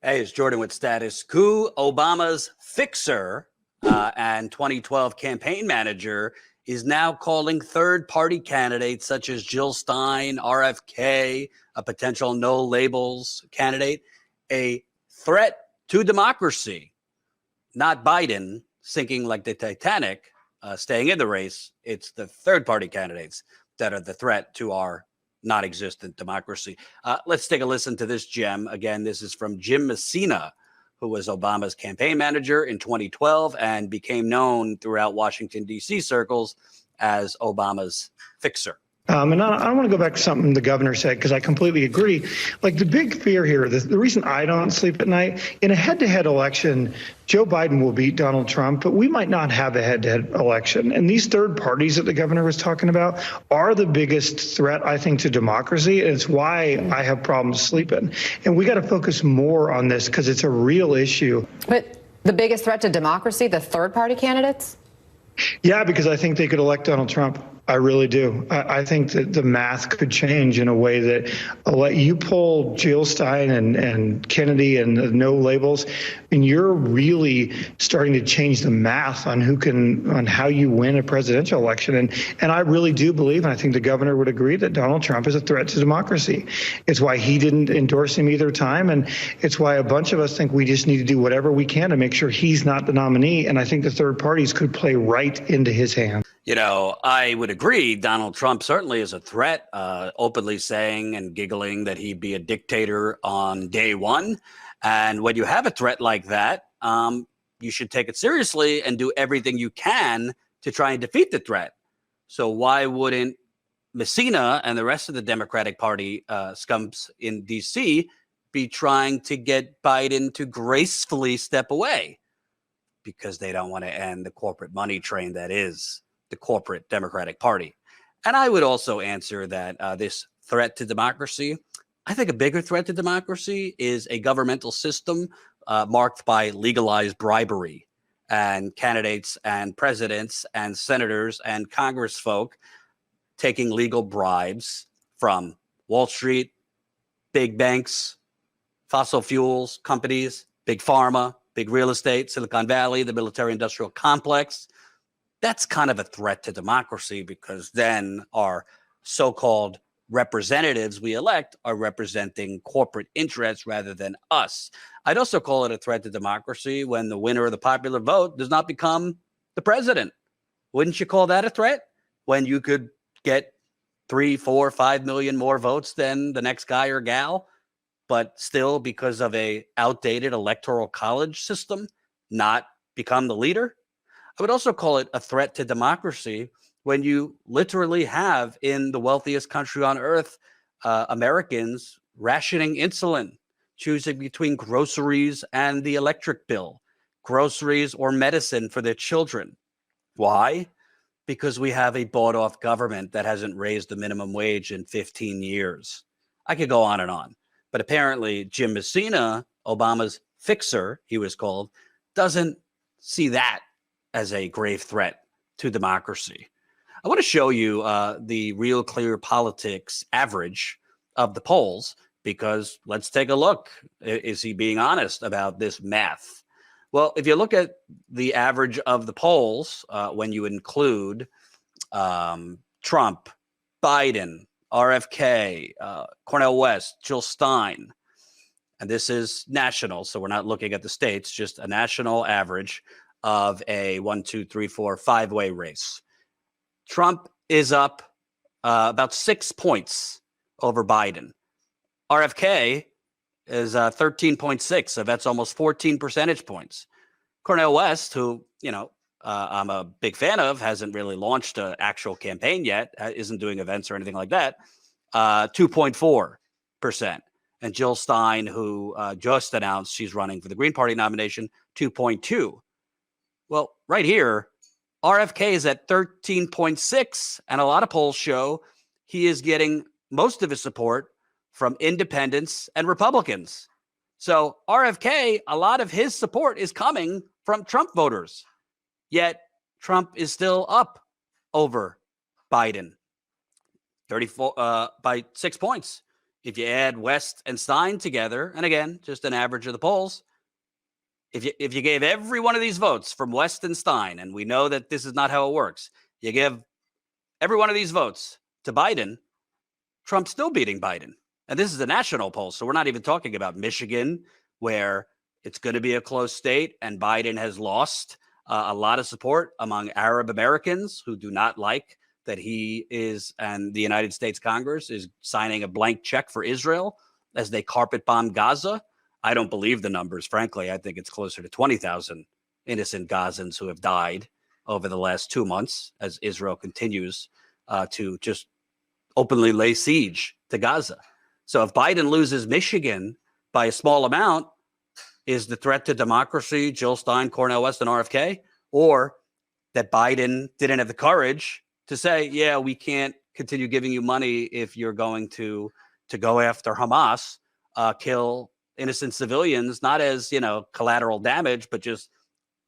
Hey, it's Jordan with Status Coup. Obama's fixer and 2012 campaign manager is now calling third-party candidates such as Jill Stein, RFK, a potential no labels candidate, a threat to democracy. Not Biden sinking like the Titanic, staying in the race. It's the third-party candidates that are the threat to our non-existent democracy. Let's take a listen to this gem. Again, this is from Jim Messina, who was Obama's campaign manager in 2012 and became known throughout Washington, D.C. circles as Obama's fixer. And I don't want to go back to something the governor said, because I completely agree. Like, the big fear here, the reason I don't sleep at night, in a head-to-head election, Joe Biden will beat Donald Trump, but we might not have a head-to-head election. And these third parties that the governor was talking about are the biggest threat, I think, to democracy. And it's why I have problems sleeping. And we got to focus more on this because it's a real issue. But the biggest threat to democracy, the third-party candidates? Yeah, because I think they could elect Donald Trump. I really do. I think that the math could change in a way that let you pull Jill Stein and Kennedy and the no labels, and you're really starting to change the math on how you win a presidential election. And I really do believe, and I think the governor would agree, that Donald Trump is a threat to democracy. It's why he didn't endorse him either time, and it's why a bunch of us think we just need to do whatever we can to make sure he's not the nominee. And I think the third parties could play right into his hands. You know, I would agree. Donald Trump certainly is a threat, openly saying and giggling that he'd be a dictator on day one. And when you have a threat like that, you should take it seriously and do everything you can to try and defeat the threat. So why wouldn't Messina and the rest of the Democratic Party scumps in D.C. be trying to get Biden to gracefully step away? Because they don't want to end the corporate money train that is the corporate Democratic Party. And I would also answer that this threat to democracy, I think a bigger threat to democracy is a governmental system marked by legalized bribery, and candidates and presidents and senators and congressfolk taking legal bribes from Wall Street, big banks, fossil fuels companies, big pharma, big real estate, Silicon Valley, the military industrial complex. That's kind of a threat to democracy, because then our so-called representatives we elect are representing corporate interests rather than us. I'd also call it a threat to democracy when the winner of the popular vote does not become the president. Wouldn't you call that a threat? When you could get 3, 4, 5 million more votes than the next guy or gal, but still, because of a outdated electoral college system, not become the leader? I would also call it a threat to democracy when you literally have, in the wealthiest country on earth, Americans rationing insulin, choosing between groceries and the electric bill, groceries or medicine for their children. Why? Because we have a bought-off government that hasn't raised the minimum wage in 15 years. I could go on and on. But apparently Jim Messina, Obama's fixer, he was called, doesn't see that as a grave threat to democracy. I want to show you the Real Clear Politics average of the polls, because let's take a look. Is he being honest about this math? Well, if you look at the average of the polls, when you include Trump, Biden, RFK, Cornel West, Jill Stein, and this is national, so we're not looking at the states, just a national average of a 1, 2, 3, 4, 5-way race. Trump is up about 6 points over Biden. RFK is 13.6, so that's almost 14 percentage points. Cornel West, who, you know, I'm a big fan of, hasn't really launched an actual campaign yet, isn't doing events or anything like that, 2.4%. And Jill Stein, who just announced she's running for the Green Party nomination, 2.2%. Well, right here, RFK is at 13.6, and a lot of polls show he is getting most of his support from independents and Republicans. So RFK, a lot of his support is coming from Trump voters, yet Trump is still up over Biden 34 by 6 points. if you add West and Stein together, and again, just an average of the polls, if you gave every one of these votes from West and Stein, and we know that this is not how it works, you give every one of these votes to Biden, Trump's still beating Biden. And this is a national poll, so we're not even talking about Michigan, where it's going to be a close state, and Biden has lost a lot of support among Arab Americans who do not like that he is, and the United States Congress is signing a blank check for Israel as they carpet bomb Gaza. I don't believe the numbers, frankly. I think it's closer to 20,000 innocent Gazans who have died over the last 2 months as Israel continues to just openly lay siege to Gaza. So if Biden loses Michigan by a small amount, is the threat to democracy Jill Stein, Cornel West, and RFK? Or that Biden didn't have the courage to say, yeah, we can't continue giving you money if you're going to go after Hamas, kill innocent civilians, not as, collateral damage, but just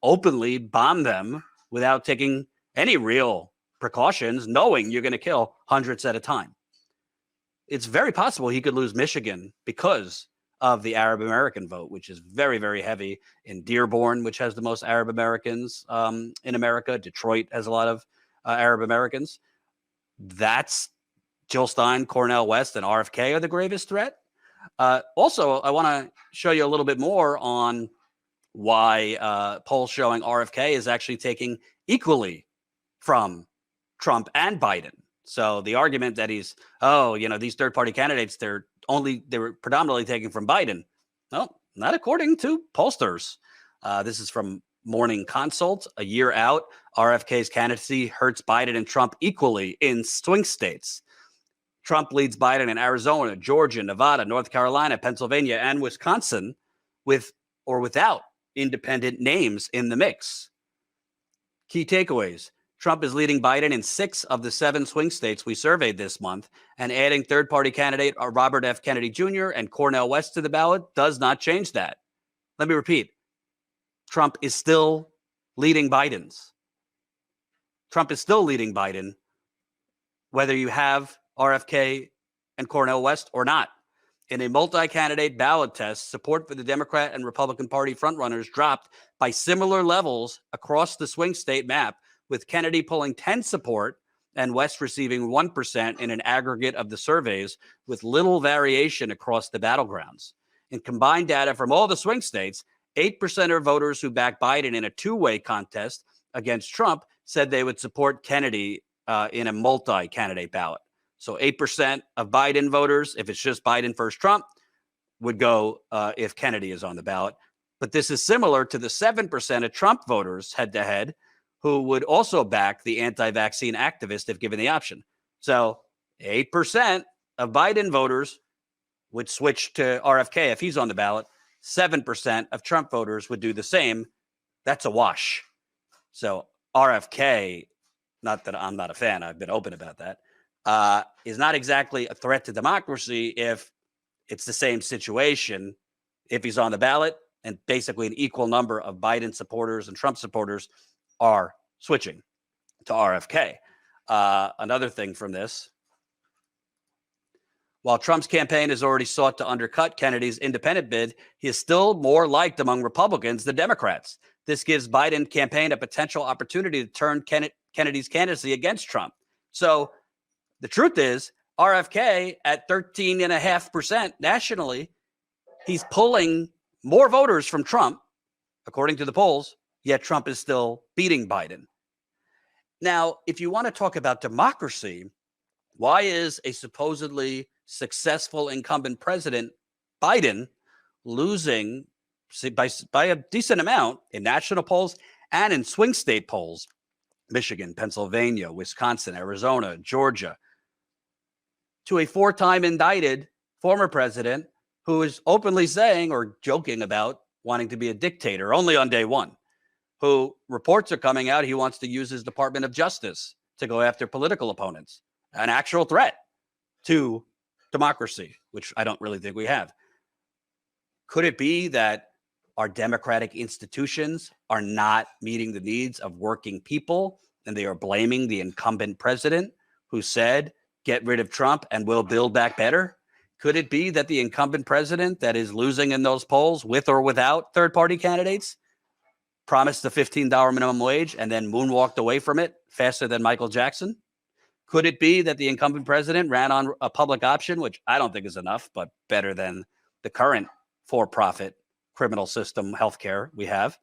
openly bomb them without taking any real precautions, knowing you're going to kill hundreds at a time. It's very possible he could lose Michigan because of the Arab American vote, which is very, very heavy in Dearborn, which has the most Arab Americans in America. Detroit has a lot of Arab Americans. That's Jill Stein, Cornel West, and RFK are the gravest threat. Also, I want to show you a little bit more on why polls showing RFK is actually taking equally from Trump and Biden. So the argument that he's, these third-party candidates, they were predominantly taking from Biden. No, not according to pollsters. This is from Morning Consult. A year out, RFK's candidacy hurts Biden and Trump equally in swing states. Trump leads Biden in Arizona, Georgia, Nevada, North Carolina, Pennsylvania, and Wisconsin with or without independent names in the mix. Key takeaways. Trump is leading Biden in 6 of the 7 swing states we surveyed this month, and adding third-party candidate Robert F. Kennedy Jr. and Cornel West to the ballot does not change that. Let me repeat. Trump is still leading Biden, whether you have RFK and Cornel West or not. In a multi-candidate ballot test, support for the Democrat and Republican Party frontrunners dropped by similar levels across the swing state map, with Kennedy pulling 10 support and West receiving 1% in an aggregate of the surveys, with little variation across the battlegrounds. In combined data from all the swing states, 8% of voters who backed Biden in a two-way contest against Trump said they would support Kennedy in a multi-candidate ballot. So 8% of Biden voters, if it's just Biden versus Trump, would go if Kennedy is on the ballot. But this is similar to the 7% of Trump voters head-to-head who would also back the anti-vaccine activist if given the option. So 8% of Biden voters would switch to RFK if he's on the ballot. 7% of Trump voters would do the same. That's a wash. So RFK, not that I'm not a fan, I've been open about that, is not exactly a threat to democracy if it's the same situation. If he's on the ballot and basically an equal number of Biden supporters and Trump supporters are switching to RFK. Another thing from this, while Trump's campaign has already sought to undercut Kennedy's independent bid, he is still more liked among Republicans than Democrats. This gives Biden campaign a potential opportunity to turn Kennedy's candidacy against Trump. So the truth is, RFK at 13.5% nationally, he's pulling more voters from Trump, according to the polls, yet Trump is still beating Biden. Now, if you want to talk about democracy, why is a supposedly successful incumbent president, Biden, losing by a decent amount in national polls and in swing state polls, Michigan, Pennsylvania, Wisconsin, Arizona, Georgia, to a 4-time indicted former president who is openly saying or joking about wanting to be a dictator only on day one, who reports are coming out he wants to use his Department of Justice to go after political opponents, an actual threat to democracy, which I don't really think we have. Could it be that our democratic institutions are not meeting the needs of working people and they are blaming the incumbent president who said, get rid of Trump and we'll build back better? Could it be that the incumbent president that is losing in those polls, with or without third-party candidates, promised the $15 minimum wage and then moonwalked away from it faster than Michael Jackson? Could it be that the incumbent president ran on a public option, which I don't think is enough, but better than the current for-profit criminal system healthcare we have?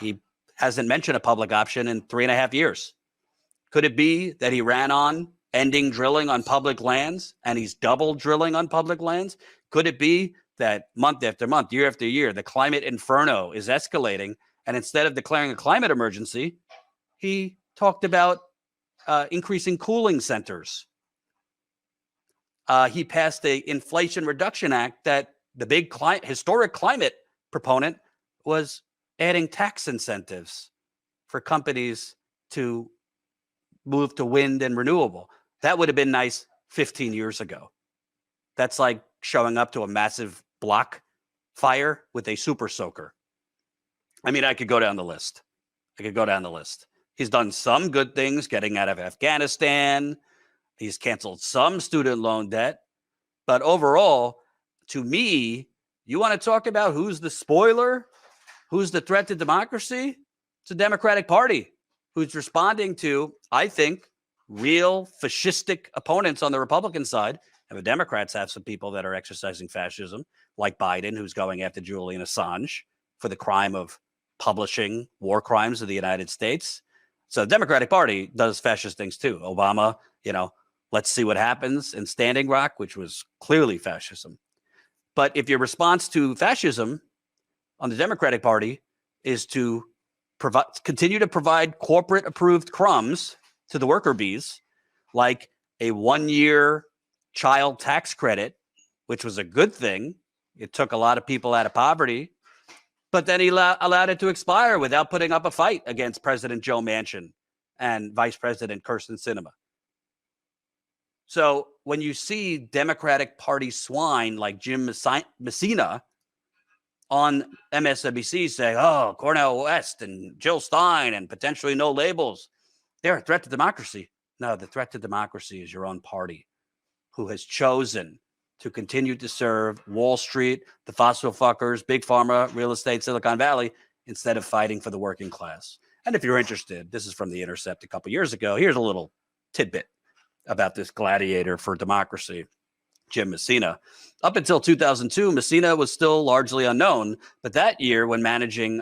He hasn't mentioned a public option in 3.5 years. Could it be that he ran on ending drilling on public lands and he's double drilling on public lands? Could it be that month after month, year after year, the climate inferno is escalating, and instead of declaring a climate emergency, he talked about increasing cooling centers? He passed the Inflation Reduction Act that the big historic climate proponent was adding tax incentives for companies to move to wind and renewable. That would have been nice 15 years ago. That's like showing up to a massive block fire with a super soaker. I mean, I could go down the list. He's done some good things, getting out of Afghanistan. He's canceled some student loan debt. But overall, to me, you want to talk about who's the spoiler, who's the threat to democracy? It's the Democratic Party, who's responding to, I think, real fascistic opponents on the Republican side. And the Democrats have some people that are exercising fascism, like Biden, who's going after Julian Assange for the crime of publishing war crimes of the United States. So the Democratic Party does fascist things too. Obama, let's see what happens in Standing Rock, which was clearly fascism. But if your response to fascism on the Democratic Party is to continue to provide corporate approved crumbs to the worker bees, like a 1-year child tax credit, which was a good thing. It took a lot of people out of poverty, but then he allowed it to expire without putting up a fight against President Joe Manchin and Vice President Kirsten Sinema. So when you see Democratic Party swine like Jim Messina on MSNBC say, oh, Cornel West and Jill Stein and potentially no labels, they're a threat to democracy. No, the threat to democracy is your own party, who has chosen to continue to serve Wall Street, the fossil fuckers, big pharma, real estate, Silicon Valley, instead of fighting for the working class. And if you're interested, this is from The Intercept a couple years ago. Here's a little tidbit about this gladiator for democracy, Jim Messina. Up until 2002, Messina was still largely unknown. But that year, when managing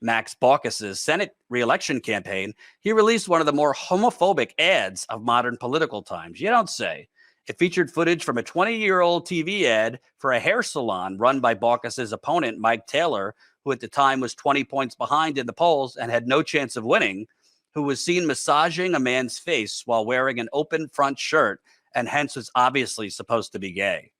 Max Baucus's Senate reelection campaign, he released one of the more homophobic ads of modern political times. You don't say. It featured footage from a 20-year-old TV ad for a hair salon run by Baucus's opponent, Mike Taylor, who at the time was 20 points behind in the polls and had no chance of winning, who was seen massaging a man's face while wearing an open front shirt and hence was obviously supposed to be gay.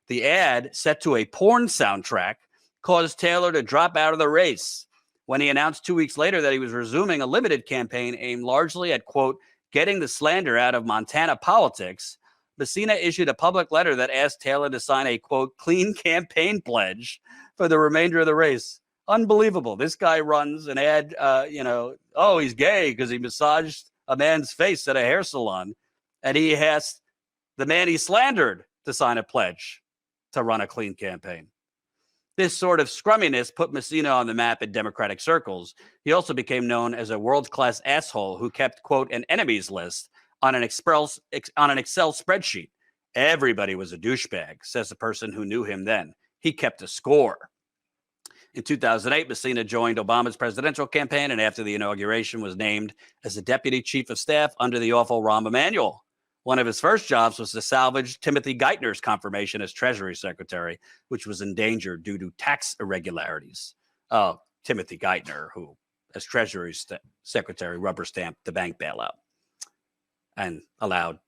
The ad, set to a porn soundtrack, caused Taylor to drop out of the race. When he announced 2 weeks later that he was resuming a limited campaign aimed largely at, quote, getting the slander out of Montana politics, Messina issued a public letter that asked Taylor to sign a, quote, clean campaign pledge for the remainder of the race. Unbelievable. This guy runs an ad, oh, he's gay because he massaged a man's face at a hair salon. And he asked the man he slandered to sign a pledge to run a clean campaign. This sort of scrumminess put Messina on the map in Democratic circles. He also became known as a world-class asshole who kept, quote, an enemies list on an Excel spreadsheet. Everybody was a douchebag, says the person who knew him then. He kept a score. In 2008, Messina joined Obama's presidential campaign and after the inauguration was named as the deputy chief of staff under the awful Rahm Emanuel. One of his first jobs was to salvage Timothy Geithner's confirmation as Treasury Secretary, which was endangered due to tax irregularities. Timothy Geithner, who, as Treasury Secretary, rubber-stamped the bank bailout and allowed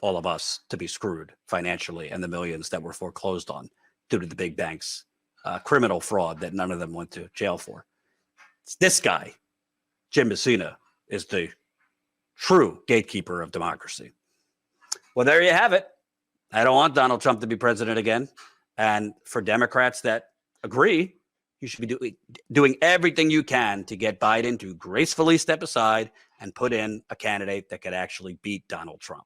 all of us to be screwed financially and the millions that were foreclosed on due to the big banks' criminal fraud that none of them went to jail for. It's this guy, Jim Messina, is the true gatekeeper of democracy. Well, there you have it. I don't want Donald Trump to be president again. And for Democrats that agree, you should be doing everything you can to get Biden to gracefully step aside and put in a candidate that could actually beat Donald Trump.